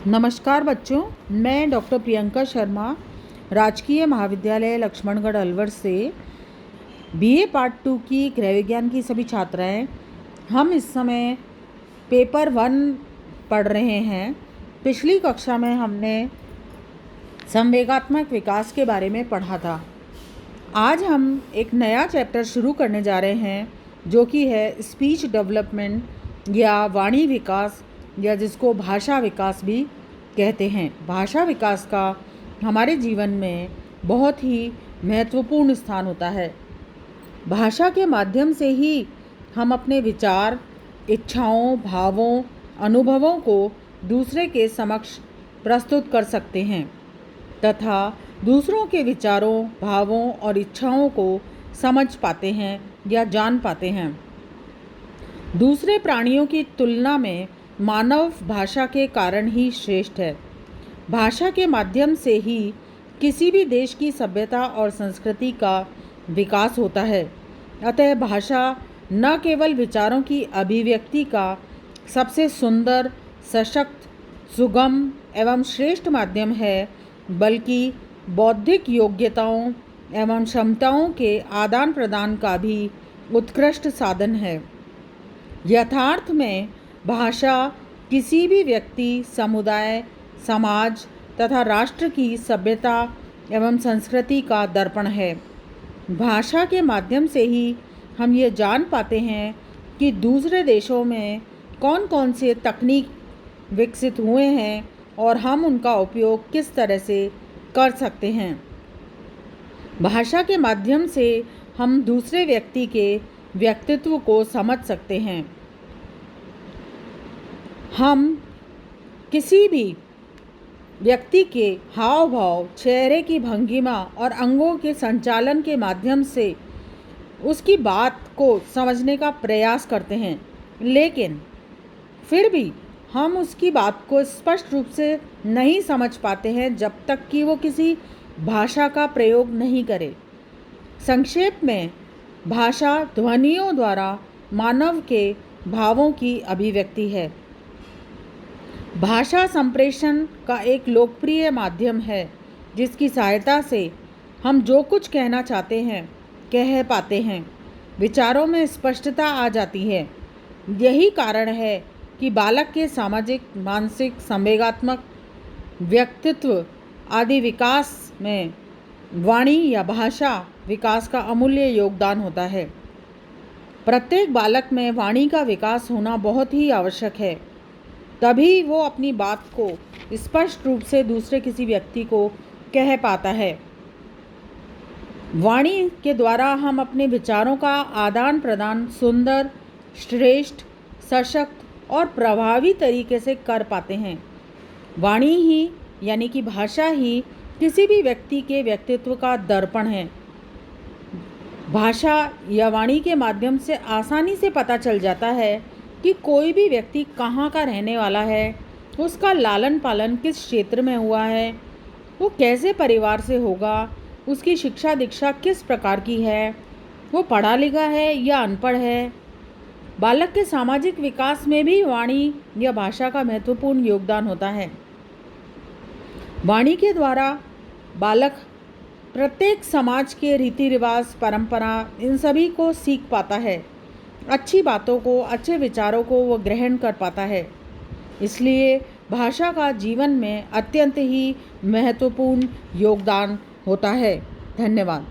नमस्कार बच्चों, मैं डॉक्टर प्रियंका शर्मा राजकीय महाविद्यालय लक्ष्मणगढ़ अलवर से बीए पार्ट 2 की गृह विज्ञान की सभी छात्राएं, हम इस समय पेपर 1 पढ़ रहे हैं। पिछली कक्षा में हमने संवेगात्मक विकास के बारे में पढ़ा था। आज हम एक नया चैप्टर शुरू करने जा रहे हैं जो कि है स्पीच डेवलपमेंट या वाणी विकास, या जिसको भाषा विकास भी कहते हैं। भाषा विकास का हमारे जीवन में बहुत ही महत्वपूर्ण स्थान होता है। भाषा के माध्यम से ही हम अपने विचार, इच्छाओं, भावों, अनुभवों को दूसरे के समक्ष प्रस्तुत कर सकते हैं तथा दूसरों के विचारों, भावों और इच्छाओं को समझ पाते हैं या जान पाते हैं। दूसरे प्राणियों की तुलना में मानव भाषा के कारण ही श्रेष्ठ है। भाषा के माध्यम से ही किसी भी देश की सभ्यता और संस्कृति का विकास होता है। अतः भाषा न केवल विचारों की अभिव्यक्ति का सबसे सुंदर, सशक्त, सुगम एवं श्रेष्ठ माध्यम है, बल्कि बौद्धिक योग्यताओं एवं क्षमताओं के आदान प्रदान का भी उत्कृष्ट साधन है। यथार्थ में भाषा किसी भी व्यक्ति, समुदाय, समाज तथा राष्ट्र की सभ्यता एवं संस्कृति का दर्पण है। भाषा के माध्यम से ही हम ये जान पाते हैं कि दूसरे देशों में कौन कौन से तकनीक विकसित हुए हैं और हम उनका उपयोग किस तरह से कर सकते हैं। भाषा के माध्यम से हम दूसरे व्यक्ति के व्यक्तित्व को समझ सकते हैं। हम किसी भी व्यक्ति के हाव भाव, चेहरे की भंगिमा और अंगों के संचालन के माध्यम से उसकी बात को समझने का प्रयास करते हैं, लेकिन फिर भी हम उसकी बात को स्पष्ट रूप से नहीं समझ पाते हैं जब तक कि वो किसी भाषा का प्रयोग नहीं करे। संक्षेप में, भाषा ध्वनियों द्वारा मानव के भावों की अभिव्यक्ति है। भाषा संप्रेषण का एक लोकप्रिय माध्यम है जिसकी सहायता से हम जो कुछ कहना चाहते हैं कह पाते हैं। विचारों में स्पष्टता आ जाती है। यही कारण है कि बालक के सामाजिक, मानसिक, संवेगात्मक, व्यक्तित्व आदि विकास में वाणी या भाषा विकास का अमूल्य योगदान होता है। प्रत्येक बालक में वाणी का विकास होना बहुत ही आवश्यक है, तभी वो अपनी बात को स्पष्ट रूप से दूसरे किसी व्यक्ति को कह पाता है। वाणी के द्वारा हम अपने विचारों का आदान प्रदान सुंदर, श्रेष्ठ, सशक्त और प्रभावी तरीके से कर पाते हैं। वाणी ही यानी कि भाषा ही किसी भी व्यक्ति के व्यक्तित्व का दर्पण है। भाषा या वाणी के माध्यम से आसानी से पता चल जाता है कि कोई भी व्यक्ति कहाँ का रहने वाला है, उसका लालन पालन किस क्षेत्र में हुआ है, वो कैसे परिवार से होगा, उसकी शिक्षा दीक्षा किस प्रकार की है, वो पढ़ा लिखा है या अनपढ़ है। बालक के सामाजिक विकास में भी वाणी या भाषा का महत्वपूर्ण योगदान होता है। वाणी के द्वारा बालक प्रत्येक समाज के रीति रिवाज, परंपरा, इन सभी को सीख पाता है। अच्छी बातों को, अच्छे विचारों को वो ग्रहण कर पाता है। इसलिए भाषा का जीवन में अत्यंत ही महत्वपूर्ण योगदान होता है। धन्यवाद।